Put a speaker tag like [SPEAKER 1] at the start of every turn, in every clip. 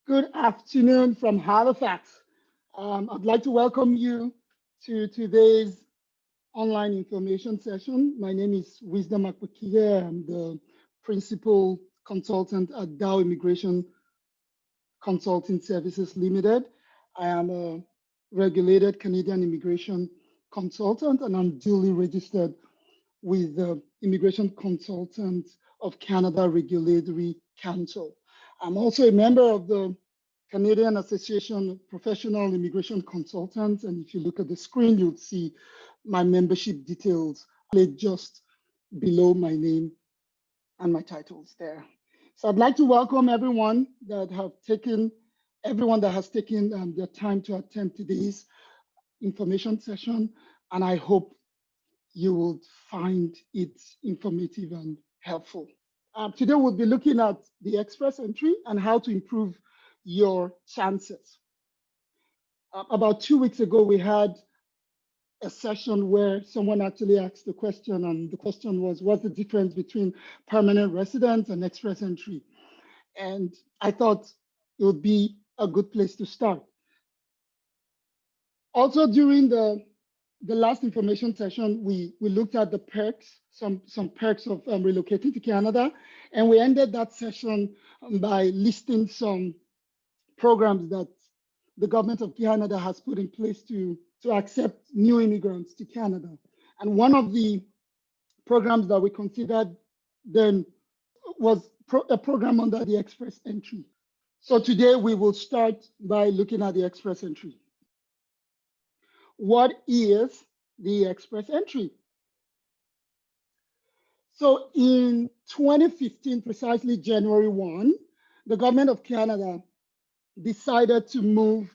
[SPEAKER 1] Good afternoon from Halifax. I'd like to welcome you to today's online information session. My name is Wisdom Akwakiye. I'm the principal consultant at Dow Immigration Consulting Services Limited. I am a regulated Canadian immigration consultant, and I'm duly registered with the Immigration Consultants of Canada Regulatory Council. I'm also a member of the Canadian Association of Professional Immigration Consultants, and if you look at the screen, you'll see my membership details just below my name and my titles there. So I'd like to welcome everyone that has taken their time to attend today's information session, and I hope you will find it informative and helpful. Today we'll be looking at the express entry and how to improve your chances. About 2 weeks ago, we had a session where someone actually asked the question, and the question was, what's the difference between permanent residence and express entry? And I thought it would be a good place to start. Also, during the last information session, we looked at the perks, some perks of relocating to Canada, and we ended that session by listing some programs that the government of Canada has put in place to accept new immigrants to Canada. And one of the programs that we considered then was a program under the express entry. So today we will start by looking at the express entry. What is the express entry? So in 2015, precisely January 1, the government of Canada decided to move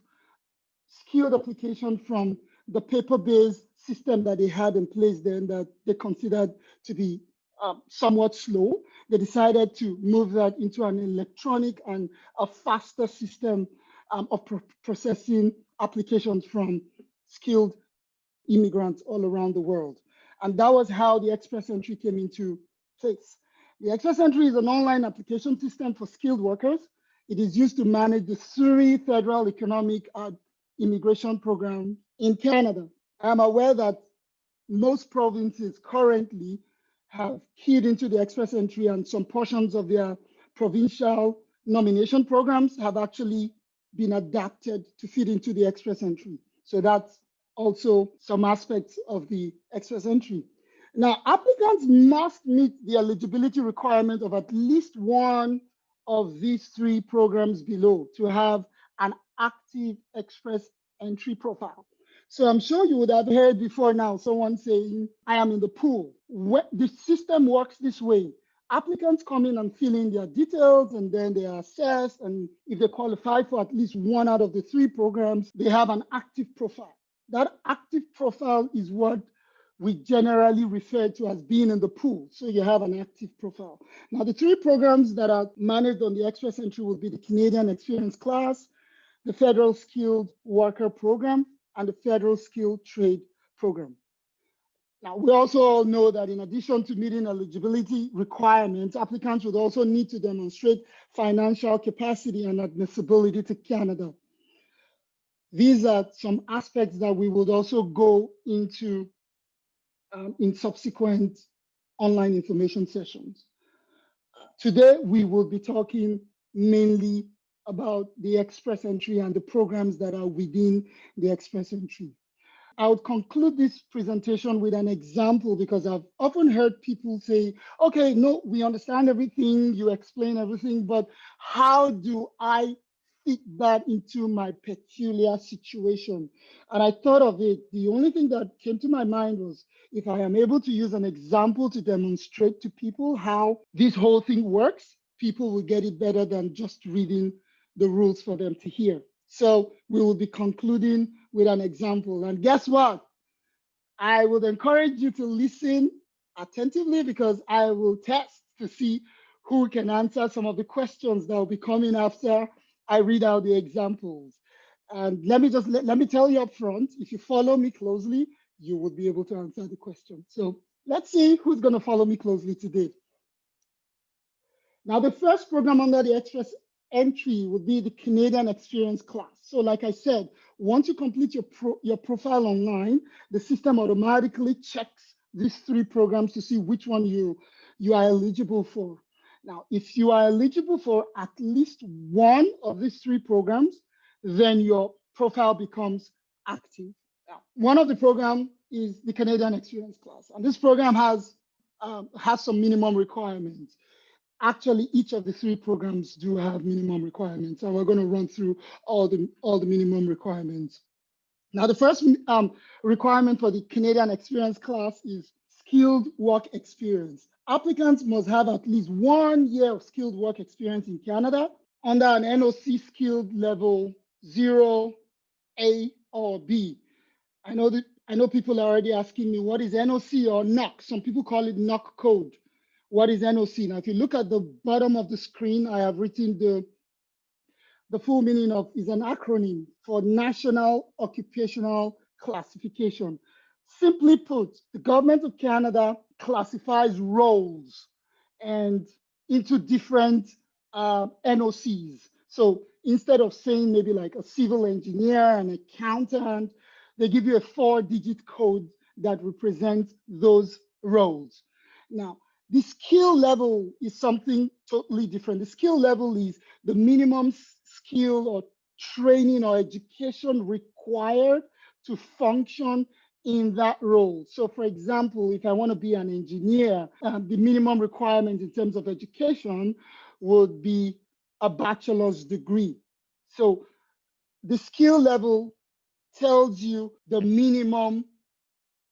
[SPEAKER 1] skilled application from the paper-based system that they had in place then that they considered to be somewhat slow. They decided to move that into an electronic and a faster system of processing applications from skilled immigrants all around the world. And that was how the express entry came into place. The express entry is an online application system for skilled workers. It is used to manage the SURI Federal Economic Immigration Program in Canada. I'm aware that most provinces currently have keyed into the express entry, and some portions of their provincial nomination programs have actually been adapted to fit into the express entry. So that's also some aspects of the express entry. Now, applicants must meet the eligibility requirement of at least one of these three programs below to have an active express entry profile. So I'm sure you would have heard before now someone saying, I am in the pool. The system works this way. Applicants come in and fill in their details, and then they are assessed. And if they qualify for at least one out of the three programs, they have an active profile. That active profile is what we generally refer to as being in the pool. So you have an active profile. Now, the three programs that are managed on the express entry will be the Canadian Experience Class, the Federal Skilled Worker Program, and the Federal Skilled Trade Program. Now, we also all know that in addition to meeting eligibility requirements, applicants would also need to demonstrate financial capacity and admissibility to Canada. These are some aspects that we would also go into in subsequent online information sessions. Today, we will be talking mainly about the express entry and the programs that are within the express entry. I would conclude this presentation with an example because I've often heard people say, okay, no, we understand everything, you explain everything, but how do I fit that into my peculiar situation? And I thought of it. The only thing that came to my mind was if I am able to use an example to demonstrate to people how this whole thing works, people will get it better than just reading the rules for them to hear. So we will be concluding with an example. And guess what? I would encourage you to listen attentively because I will test to see who can answer some of the questions that will be coming after I read out the examples. And let me tell you up front, if you follow me closely, you will be able to answer the question. So let's see who's going to follow me closely today. Now, the first program under the express entry would be the Canadian Experience class. So like I said, once you complete your profile online, the system automatically checks these 3 programs to see which one you are eligible for. Now, if you are eligible for at least one of these 3 programs, then your profile becomes active. Now, one of the programs is the Canadian Experience class, and this program has some minimum requirements. Actually, each of the 3 programs do have minimum requirements, and we're going to run through all the minimum requirements. Now, the first requirement for the Canadian Experience class is skilled work experience. Applicants must have at least 1 year of skilled work experience in Canada under an NOC skilled level 0, A, or B. I know people are already asking me, what is NOC or NOC? Some people call it NOC code. What is NOC? Now, if you look at the bottom of the screen, I have written the full meaning of is an acronym for National Occupational Classification. Simply put, the government of Canada classifies roles and into different NOCs. So instead of saying maybe like a civil engineer, an accountant, they give you a 4-digit code that represents those roles. Now, the skill level is something totally different. The skill level is the minimum skill or training or education required to function in that role. So for example, if I want to be an engineer, the minimum requirement in terms of education would be a bachelor's degree. So the skill level tells you the minimum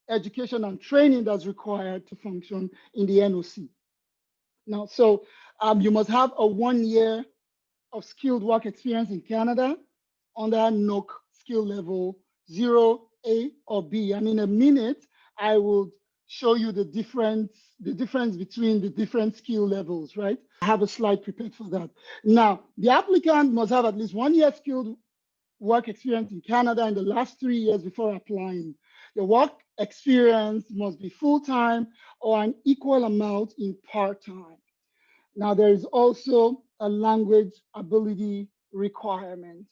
[SPEAKER 1] education and training that's required to function in the NOC. Now, so you must have a 1 year of skilled work experience in Canada under NOC skill level 0, A, or B. And in a minute, I will show you the difference between the different skill levels, right? I have a slide prepared for that. Now, the applicant must have at least 1 year skilled work experience in Canada in the last 3 years before applying. The work experience must be full-time or an equal amount in part-time. Now, there is also a language ability requirement.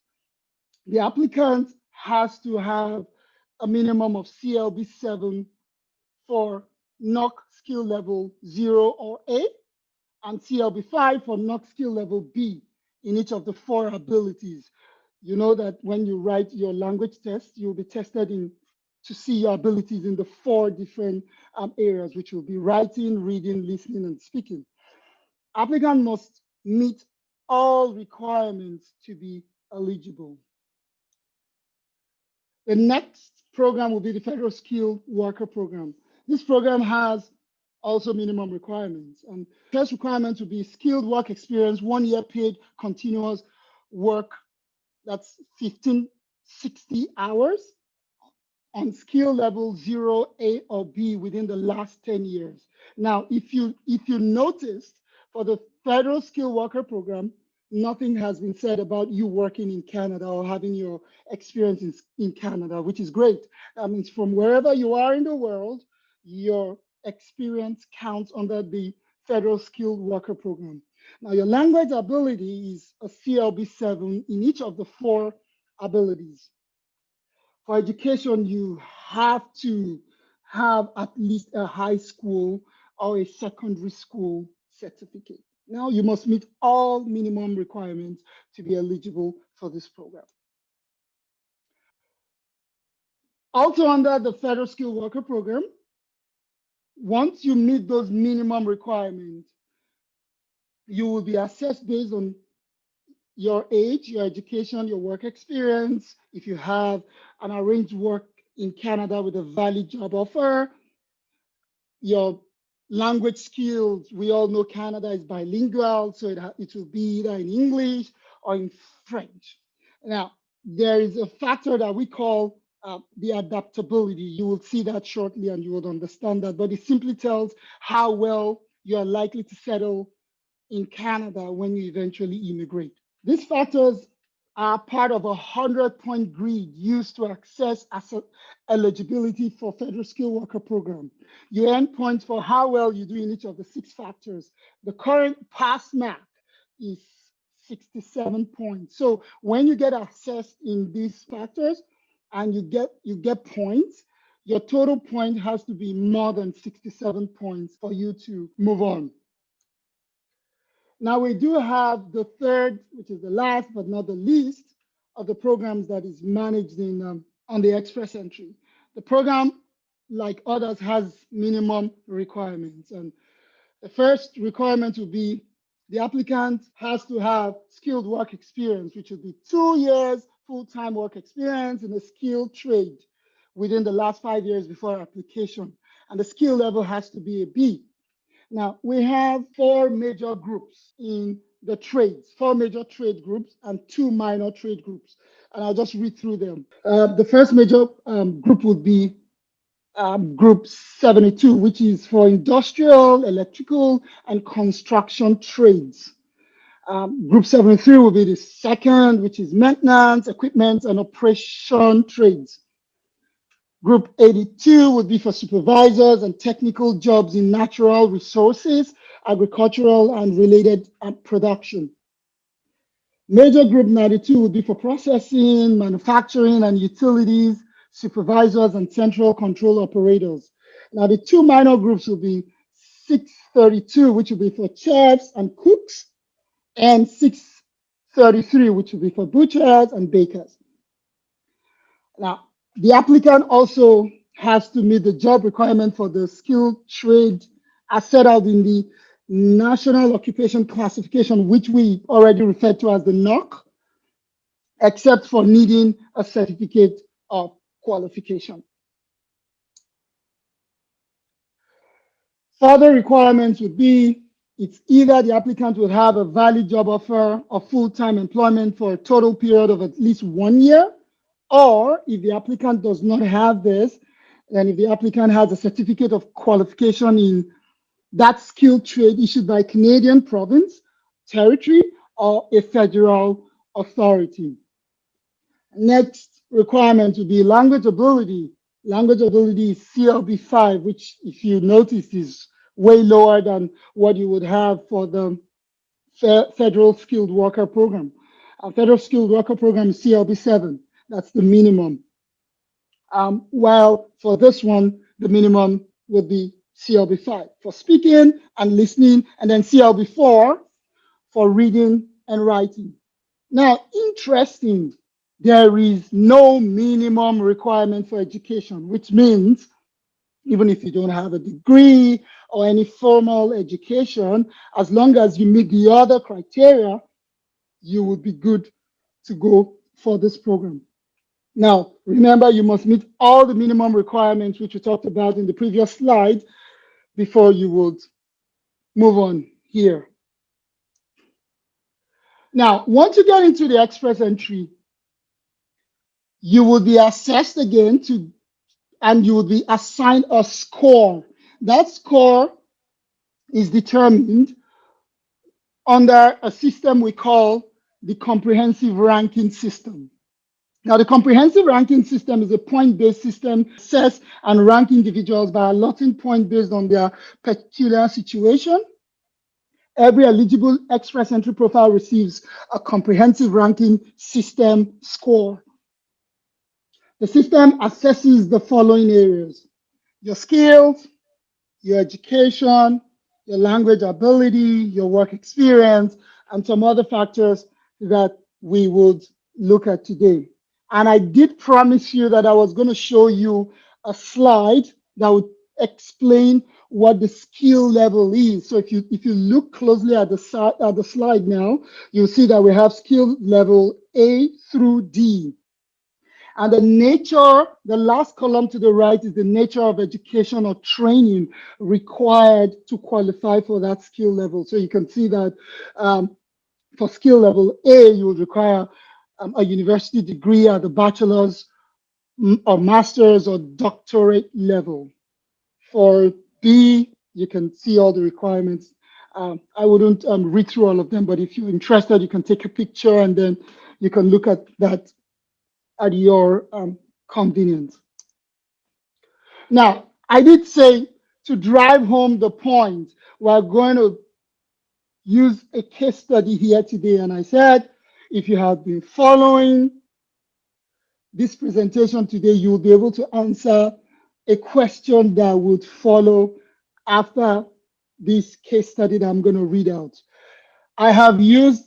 [SPEAKER 1] The applicant has to have a minimum of CLB 7 for NOC skill level 0 or A, and CLB 5 for NOC skill level B in each of the 4 abilities. You know that when you write your language test, you'll be tested to see your abilities in the 4 different areas, which will be writing, reading, listening, and speaking. Applicant must meet all requirements to be eligible. The next program will be the Federal Skilled Worker Program. This program has also minimum requirements. And first requirement will be skilled work experience, 1 year paid continuous work. That's 1560 hours on skill level 0, A, or B within the last 10 years. Now, if you noticed, for the Federal Skilled Worker Program, nothing has been said about you working in Canada or having your experience in Canada, which is great. That means from wherever you are in the world, your experience counts under the Federal Skilled Worker Program. Now, your language ability is a CLB 7 in each of the 4 abilities. For education, you have to have at least a high school or a secondary school certificate. Now, you must meet all minimum requirements to be eligible for this program. Also under the Federal Skilled Worker Program, once you meet those minimum requirements, you will be assessed based on your age, your education, your work experience. If you have an arranged work in Canada with a valid job offer, your language skills. We all know Canada is bilingual, so it will be either in English or in French. Now, there is a factor that we call the adaptability. You will see that shortly and you will understand that, but it simply tells how well you are likely to settle in Canada when you eventually immigrate. These factors are part of a 100-point grid used to assess eligibility for Federal Skilled Worker Program. You earn points for how well you do in each of the 6 factors. The current pass mark is 67 points. So when you get assessed in these factors and you get points, your total point has to be more than 67 points for you to move on. Now we do have the third, which is the last but not the least, of the programs that is managed in on the Express Entry. The program, like others, has minimum requirements, and the first requirement will be the applicant has to have skilled work experience, which would be 2 years full-time work experience in a skilled trade within the last 5 years before application, and the skill level has to be a B. Now, we have four major groups in the trades, four major trade groups and two minor trade groups. And I'll just read through them. The first major group would be Group 72, which is for industrial, electrical, and construction trades. Group 73 will be the second, which is maintenance, equipment, and operation trades. Group 82 would be for supervisors and technical jobs in natural resources, agricultural, and related production. Major Group 92 would be for processing, manufacturing, and utilities, supervisors, and central control operators. Now, the two minor groups will be 632, which will be for chefs and cooks, and 633, which will be for butchers and bakers. Now, the applicant also has to meet the job requirement for the skilled trade as set out in the National Occupation Classification, which we already referred to as the NOC, except for needing a certificate of qualification. Further requirements would be it's either the applicant will have a valid job offer of full-time employment for a total period of at least 1 year, or if the applicant does not have this, then if the applicant has a certificate of qualification in that skilled trade issued by Canadian province, territory, or a federal authority. Next requirement would be language ability. Language ability is CLB5, which, if you notice, is way lower than what you would have for the federal skilled worker program. Our federal skilled worker program is CLB7. That's the minimum. While for this one, the minimum would be CLB5 for speaking and listening, and then CLB4 for reading and writing. Now, interesting, there is no minimum requirement for education, which means even if you don't have a degree or any formal education, as long as you meet the other criteria, you would be good to go for this program. Now, remember, you must meet all the minimum requirements which we talked about in the previous slide before you would move on here. Now, once you get into the Express Entry, you will be assessed again and you will be assigned a score. That score is determined under a system we call the comprehensive ranking system. Now, the comprehensive ranking system is a point-based system, assess and rank individuals by allotting points based on their peculiar situation. Every eligible Express Entry profile receives a comprehensive ranking system score. The system assesses the following areas: your skills, your education, your language ability, your work experience, and some other factors that we would look at today. And I did promise you that I was going to show you a slide that would explain what the skill level is. So if you look closely at the slide now, you'll see that we have skill level A through D. And the nature, the last column to the right is the nature of education or training required to qualify for that skill level. So you can see that for skill level A, you would require a university degree at the bachelor's or master's or doctorate level. For B, you can see all the requirements. I wouldn't read through all of them, but if you're interested, you can take a picture and then you can look at that at your convenience. Now, I did say to drive home the point, we're going to use a case study here today. And I said, if you have been following this presentation today, you will be able to answer a question that would follow after this case study that I'm going to read out. I have used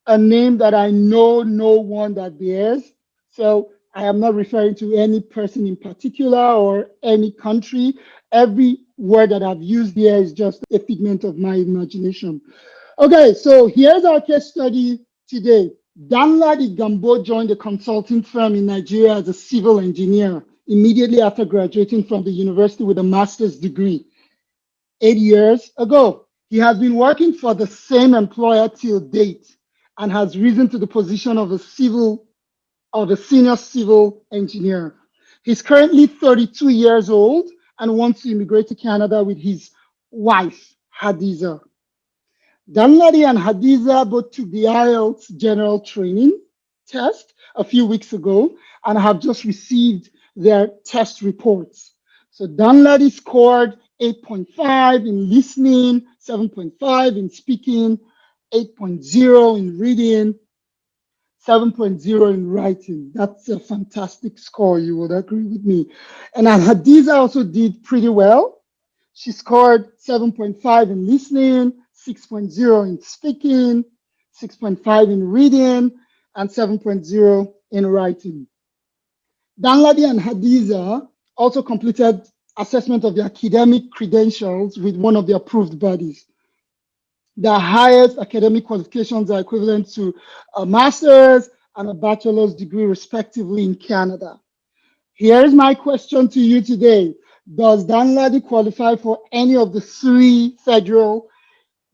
[SPEAKER 1] a name that I know no one that bears. So I am not referring to any person in particular or any country. Every word that I've used here is just a figment of my imagination. Okay, so here's our case study today. Danladi Gambo joined a consulting firm in Nigeria as a civil engineer immediately after graduating from the university with a master's degree 8 years ago. He has been working for the same employer till date and has risen to the position of a senior civil engineer. He's currently 32 years old and wants to immigrate to Canada with his wife, Hadiza. Danladi and Hadiza both took the IELTS general training test a few weeks ago and have just received their test reports. So Danladi scored 8.5 in listening, 7.5 in speaking, 8.0 in reading, 7.0 in writing. That's a fantastic score, you would agree with me. And Hadiza also did pretty well. She scored 7.5 in listening, 6.0 in speaking, 6.5 in reading, and 7.0 in writing. Danladi and Hadiza also completed assessment of their academic credentials with one of the approved bodies. Their highest academic qualifications are equivalent to a master's and a bachelor's degree, respectively, in Canada. Here's my question to you today. Does Danladi qualify for any of the 3 federal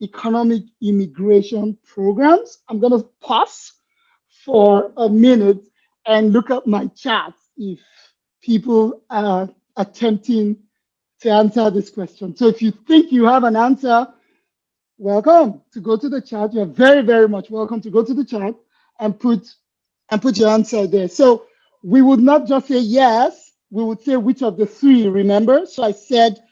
[SPEAKER 1] economic immigration programs? I'm going to pause for a minute and look at my chat if people are attempting to answer this question. So if you think you have an answer, welcome to go to the chat. You're very, very much welcome to go to the chat and put your answer there. So we would not just say yes, we would say which of the 3, remember? So I said,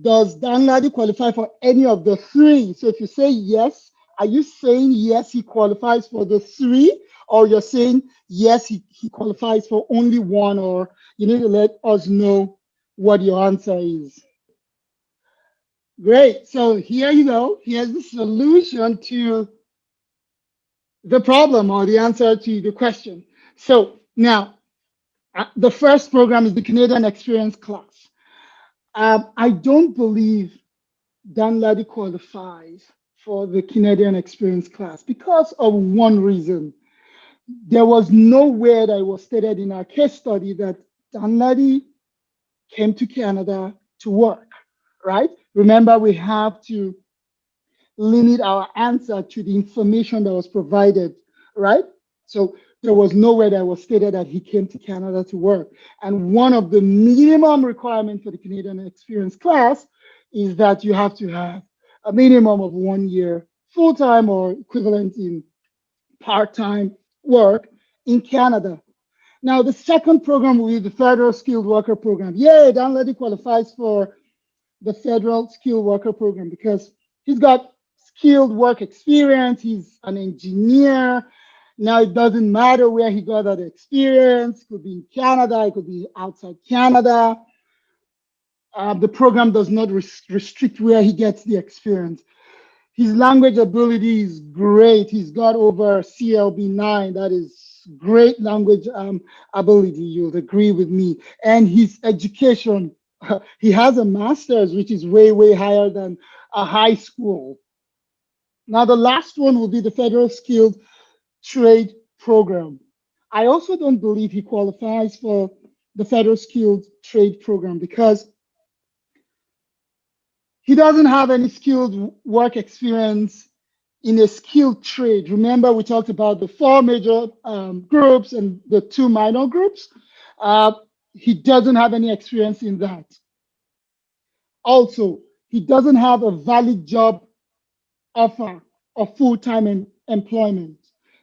[SPEAKER 1] does Danladi qualify for any of the 3? So if you say yes, are you saying yes, he qualifies for the 3? Or you're saying yes, he qualifies for only 1, or you need to let us know what your answer is. Great, so here you go. Here's the solution to the problem, or the answer to the question. So now, the first program is the Canadian Experience class. I don't believe Danladi qualifies for the Canadian Experience class because of one reason. There was nowhere that it was stated in our case study that Danladi came to Canada to work, right? Remember, we have to limit our answer to the information that was provided, right? So there was nowhere that was stated that he came to Canada to work. And one of the minimum requirements for the Canadian Experience class is that you have to have a minimum of 1 year full-time or equivalent in part-time work in Canada. Now, the second program will be the Federal Skilled Worker Program. Yay, Danladi qualifies for the Federal Skilled Worker Program because he's got skilled work experience. He's an engineer. Now, it doesn't matter where he got that experience. It could be in Canada. It could be outside Canada. The program does not restrict where he gets the experience. His language ability is great. He's got over CLB 9. That is great language ability. You'll agree with me. And his education, he has a master's, which is way, way higher than a high school. Now, the last one will be the Federal Skilled Trade Program. I also don't believe he qualifies for the Federal Skilled Trade Program because he doesn't have any skilled work experience in a skilled trade. Remember, we talked about the 4 major groups and the 2 minor groups. He doesn't have any experience in that. Also, he doesn't have a valid job offer of full-time employment.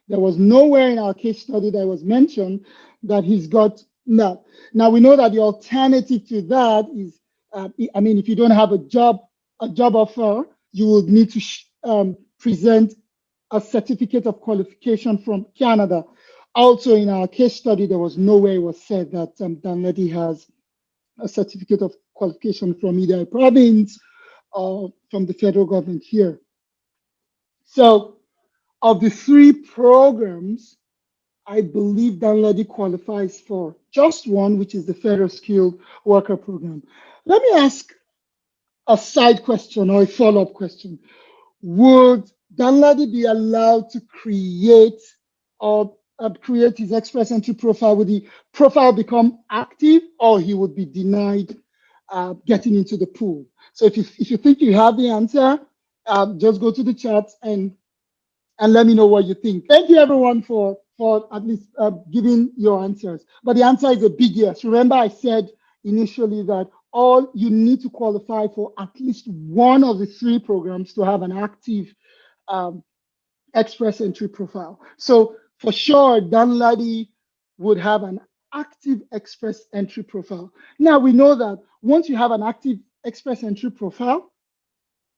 [SPEAKER 1] There was nowhere in our case study that was mentioned that he's got that. Now, we know that the alternative to that is, if you don't have a job offer, you will need to present a certificate of qualification from Canada. Also, in our case study, there was nowhere it was said that Danladi has a certificate of qualification from either a province or from the federal government here. So, of the three programs, I believe Danladi qualifies for just one, which is the Federal Skilled Worker Program. Let me ask a side question or a follow-up question. Would Danladi be allowed to create or create his express entry profile? Would the profile become active, or he would be denied getting into the pool? So if you think you have the answer, just go to the chat and let me know what you think. Thank you everyone for at least giving your answers. But the answer is a big yes. Remember I said initially that all you need to qualify for at least one of the three programs to have an active express entry profile. So for sure, Danladi would have an active express entry profile. Now we know that once you have an active express entry profile,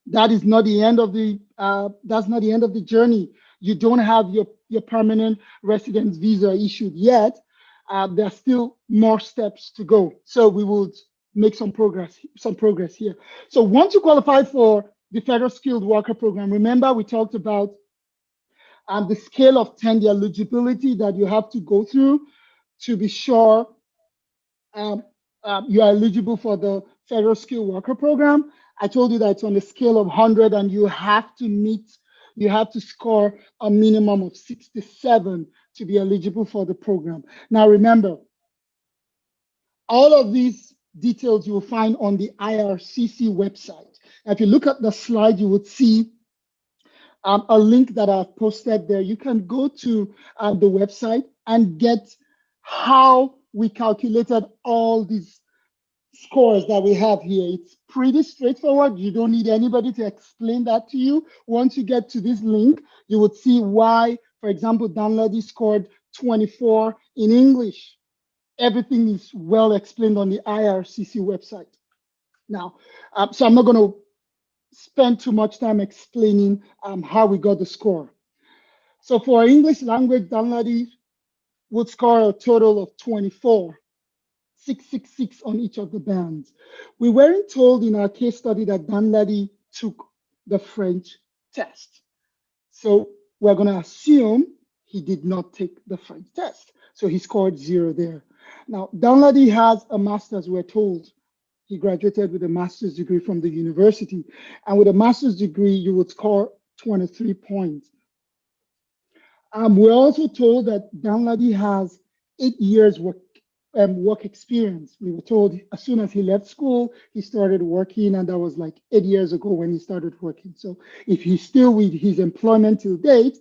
[SPEAKER 1] that is not the end of the that's not the end of the journey. You don't have your permanent residence visa issued yet. There are still more steps to go. So we would make some progress here. So once you qualify for the Federal Skilled Worker Program, remember we talked about the scale of 10, the eligibility that you have to go through to be sure you are eligible for the Federal Skilled Worker Program. I told you that it's on a scale of 100 and you have to score a minimum of 67 to be eligible for the program. Now remember, all of these details you will find on the IRCC website. If you look at the slide, you would see a link that I've posted there. You can go to the website and get how we calculated all these scores that we have here. It's pretty straightforward. You don't need anybody to explain that to you. Once you get to this link, you would see why, for example, Danladi scored 24 in English. Everything is well explained on the IRCC website. Now, so I'm not going to spend too much time explaining how we got the score. So for English language, Danladi would score a total of 24. 666 on each of the bands. We weren't told in our case study that Danladi took the French test. So we're going to assume he did not take the French test. So he scored 0 there. Now, Danladi has a master's, we're told. He graduated with a master's degree from the university. And with a master's degree, you would score 23 points. We're also told that Danladi has 8 years work experience. We were told as soon as he left school, he started working, and that was like 8 years ago when he started working. So if he's still with his employment till date,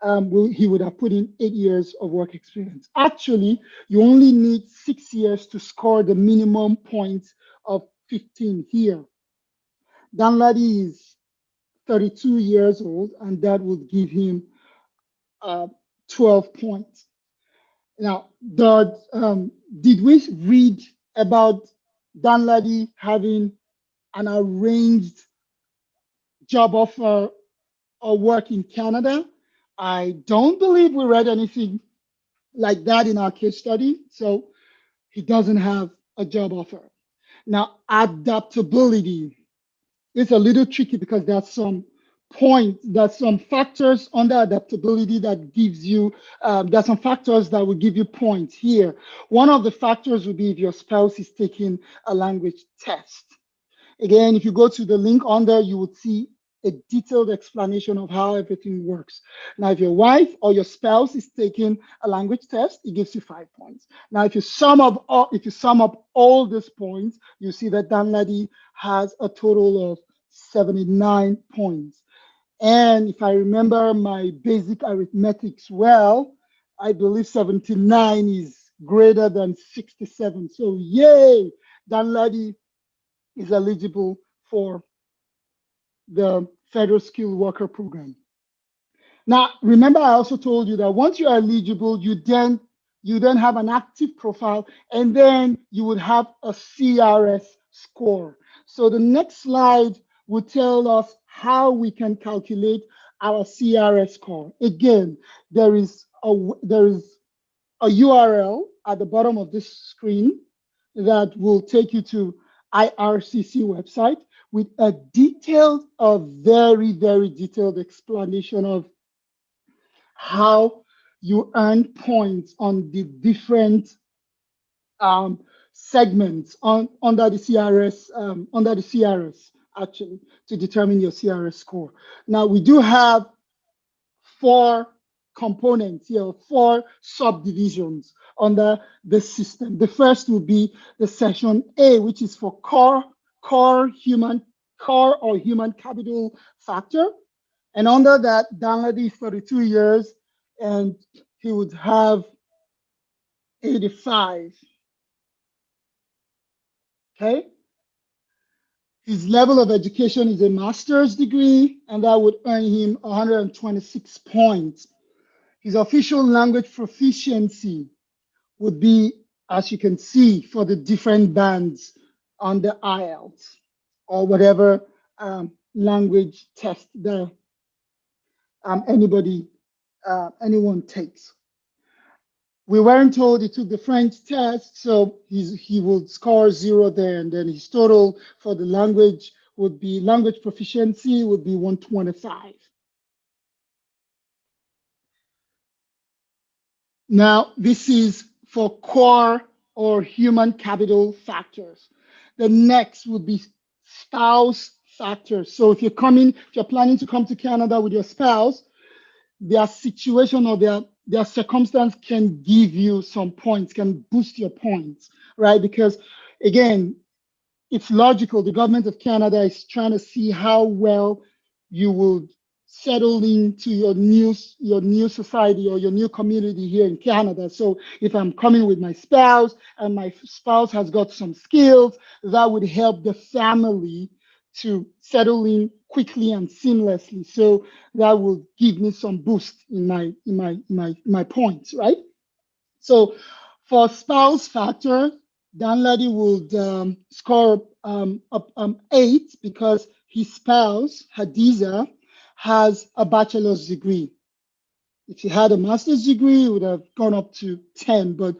[SPEAKER 1] he would have put in 8 years of work experience. Actually, you only need 6 years to score the minimum points of 15 here. Danladi is 32 years old, and that would give him 12 points. Now, did we read about Danladi having an arranged job offer or work in Canada? I don't believe we read anything like that in our case study. So he doesn't have a job offer. Now, adaptability is a little tricky because there's some factors under adaptability that gives you, there's some factors that will give you points here. One of the factors would be if your spouse is taking a language test. Again, if you go to the link on there, you would see a detailed explanation of how everything works. Now, if your wife or your spouse is taking a language test, it gives you 5 points. Now, if you sum up all these points, you see that Danladi has a total of 79 points. And if I remember my basic arithmetics well, I believe 79 is greater than 67. So yay, Danladi is eligible for the Federal Skilled Worker Program. Now, remember I also told you that once you are eligible, you then have an active profile, and then you would have a CRS score. So the next slide will tell us how we can calculate our CRS score. Again, there is a URL at the bottom of this screen that will take you to IRCC website with a very, very detailed explanation of how you earn points on the different segments under the CRS actually to determine your CRS score. Now we do have 4 components here, 4 subdivisions under the system. The first will be the section A, which is for core or human capital factor. And under that, Danladi is 32 years and he would have 85. Okay. His level of education is a master's degree, and that would earn him 126 points. His official language proficiency would be, as you can see, for the different bands on the IELTS or whatever language test that anyone takes. We weren't told he took the French test, so he would score 0 there, and then his total for the language proficiency would be 125. Now, this is for core or human capital factors. The next would be spouse factors. So if you're planning to come to Canada with your spouse, their situation or their circumstance can give you some points, can boost your points, right? Because again, it's logical. The government of Canada is trying to see how well you will settle into your new society or your new community here in Canada. So if I'm coming with my spouse and my spouse has got some skills, that would help the family to settle in quickly and seamlessly. So that will give me some boost in my points, right? So for spouse factor, Danladi would score 8 because his spouse, Hadiza, has a bachelor's degree. If she had a master's degree, it would have gone up to 10, but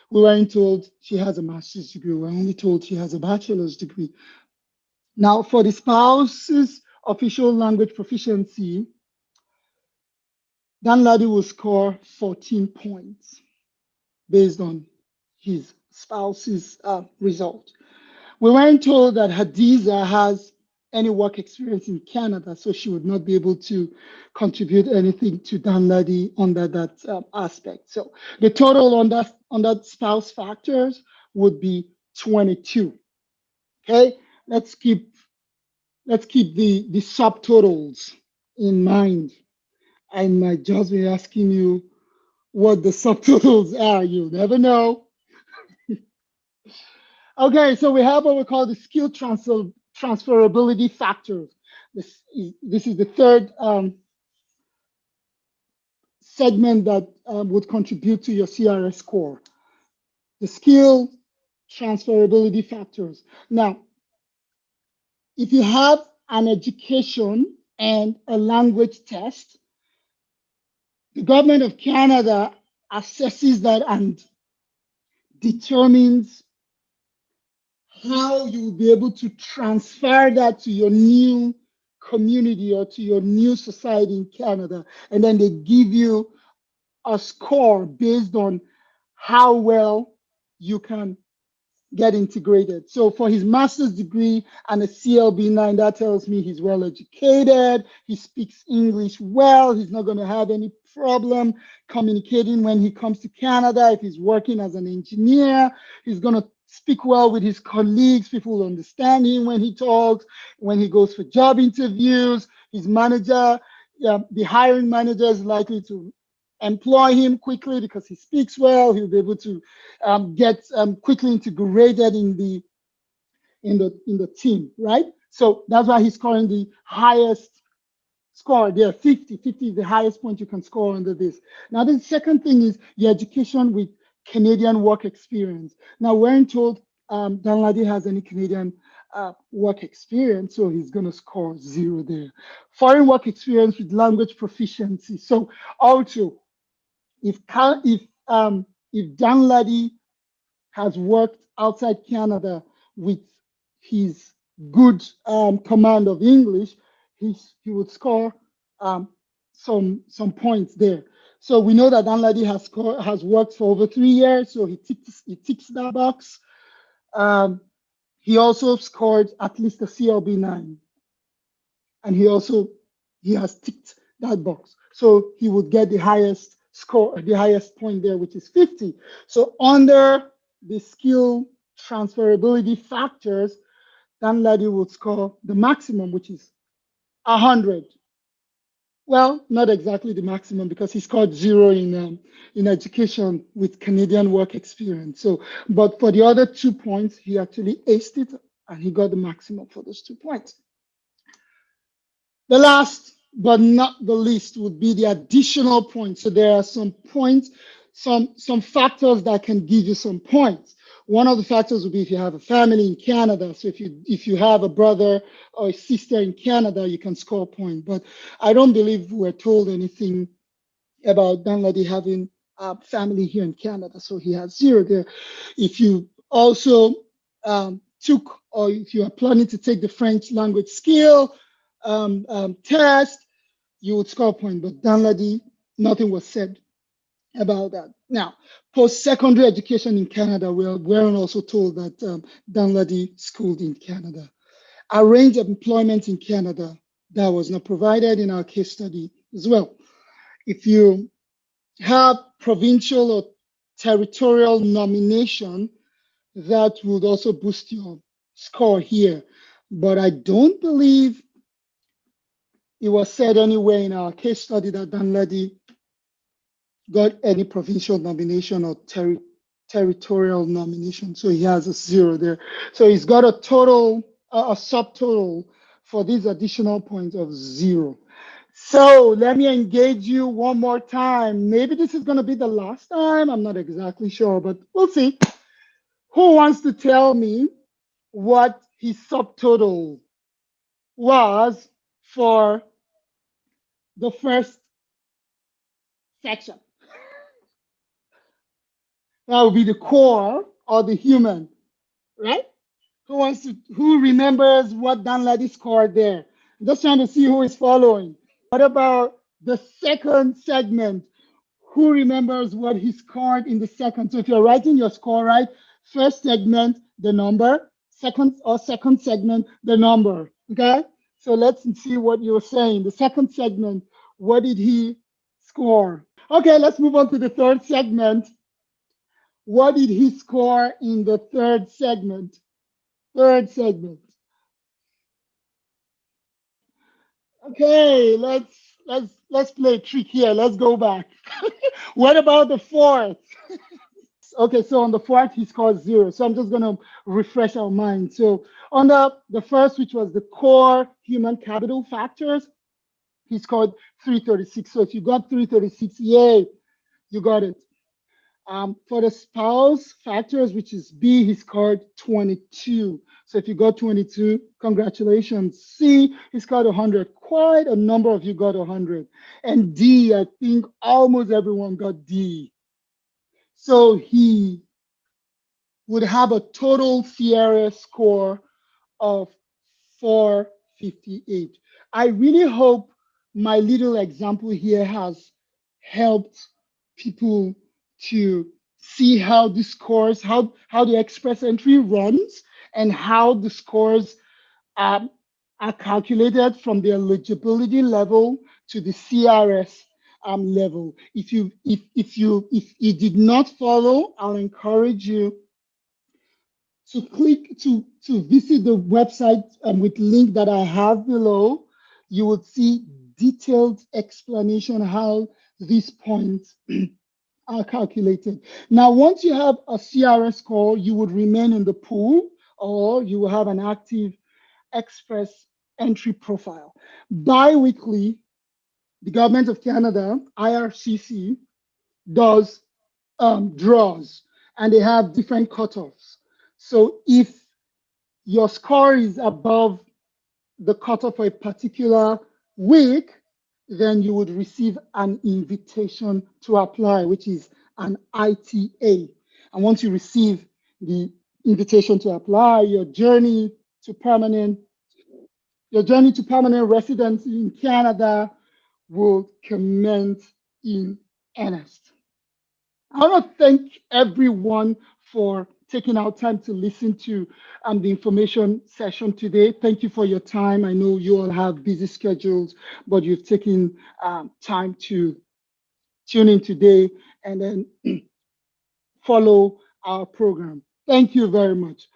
[SPEAKER 1] we weren't told she has a master's degree. We're only told she has a bachelor's degree. Now, for the spouse's official language proficiency, Danladi will score 14 points based on his spouse's result. We weren't told that Hadiza has any work experience in Canada, so she would not be able to contribute anything to Danladi under that aspect. So the total on that spouse factors would be 22. Okay, let's keep the subtotals in mind. I might just be asking you what the subtotals are. You'll never know. Okay, so we have what we call the skill transferability factors. This is the third segment that would contribute to your CRS score. The skill transferability factors. Now, if you have an education and a language test, the government of Canada assesses that and determines how you will be able to transfer that to your new community or to your new society in Canada. And then they give you a score based on how well you can get integrated. So for his master's degree and a CLB9, that tells me he's well educated, he speaks English well, he's not going to have any problem communicating when he comes to Canada. If he's working as an engineer, he's going to speak well with his colleagues. People will understand him when he talks, when he goes for job interviews. His manager, the hiring manager is likely to employ him quickly because he speaks well. He'll be able to get quickly integrated in the team, right? So that's why he's scoring the highest score there. 50 is the highest point you can score under this. Now, the second thing is your education with Canadian work experience. Now, we're not told Danladi has any Canadian work experience, so he's going to score 0 there. Foreign work experience with language proficiency. So also, if Danladi has worked outside Canada with his good command of English, he would score some points there. So we know that Danladi has worked for over 3 years, so he ticks that box. He also scored at least a CLB9, and he has ticked that box. So he would get the highest score, the highest point there, which is 50. So under the skill transferability factors, Danladi would score the maximum, which is 100. Well, not exactly the maximum, because he scored 0 in education with Canadian work experience. So, but for the other 2 points, he actually aced it, and he got the maximum for those 2 points. The last but not the least would be the additional points. So there are some points, some factors that can give you some points. One of the factors would be if you have a family in Canada. So if you have a brother or a sister in Canada, you can score a point. But I don't believe we're told anything about Danladi having a family here in Canada, so he has 0 there. If you also took, or if you are planning to take the French language skill test, you would score a point. But Danladi, nothing was said about that. Now, post-secondary education in Canada, we're also told that Danladi schooled in Canada. Arranged employment in Canada, that was not provided in our case study as well. If you have provincial or territorial nomination, that would also boost your score here. But I don't believe it was said anywhere in our case study that Danladi got any provincial nomination or territorial nomination. So he has a 0 there. So he's got a total, a subtotal for these additional points of 0. So let me engage you one more time. Maybe this is going to be the last time. I'm not exactly sure, but we'll see. Who wants to tell me what his subtotal was for the first section? That would be the core or the human, right? Who remembers what Danladi scored there? I'm just trying to see who is following. What about the second segment? Who remembers what he scored in the second? So if you're writing your score, right, first segment, the number, second segment, the number, okay? So let's see what you're saying. The second segment, what did he score? Okay, let's move on to the third segment. What did he score in the third segment? Third segment. Okay, let's play a trick here. Let's go back. What about the fourth? Okay, so on the fourth, he scored 0. So I'm just going to refresh our mind. So on the first, which was the core human capital factors, he scored 336. So if you got 336, yay, you got it. For the spouse factors, which is B, he scored 22. So if you got 22, congratulations. C, he scored 100. Quite a number of you got 100. And D, I think almost everyone got D. So he would have a total Sierra score of 458. I really hope my little example here has helped people to see how the scores, how the express entry runs, and how the scores are calculated from the eligibility level to the CRS level. If you did not follow, I'll encourage you to click to visit the website with link that I have below. You will see detailed explanation how these points are calculated. Now, once you have a CRS score, you would remain in the pool, or you will have an active express entry profile. Bi-weekly, the Government of Canada, IRCC, does draws, and they have different cutoffs. So if your score is above the cutoff for a particular week, then you would receive an invitation to apply, which is an ITA. And once you receive the invitation to apply, your journey to permanent residency in Canada will commence in earnest. I want to thank everyone for taking our time to listen to the information session today. Thank you for your time. I know you all have busy schedules, but you've taken time to tune in today and then follow our program. Thank you very much.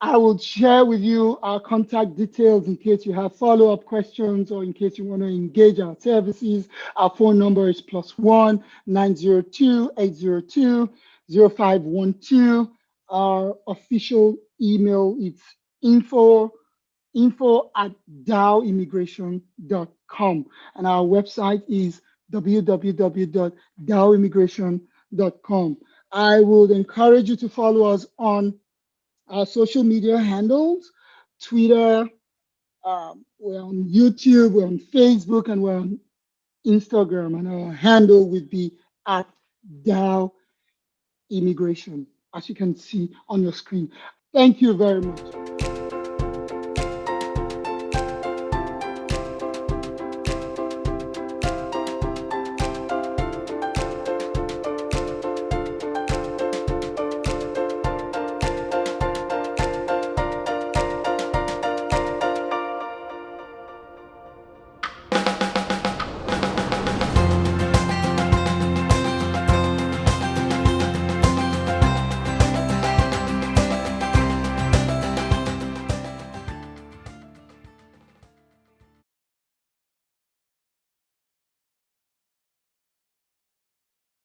[SPEAKER 1] I will share with you our contact details in case you have follow-up questions or in case you want to engage our services. Our phone number is +1 902 802 0512. Our official email is info at dowimmigration.com. And our website is www.dowimmigration.com. I would encourage you to follow us on our social media handles, Twitter, we're on YouTube, we're on Facebook, and we're on Instagram. And our handle would be at Dow Immigration, as you can see on your screen. Thank you very much.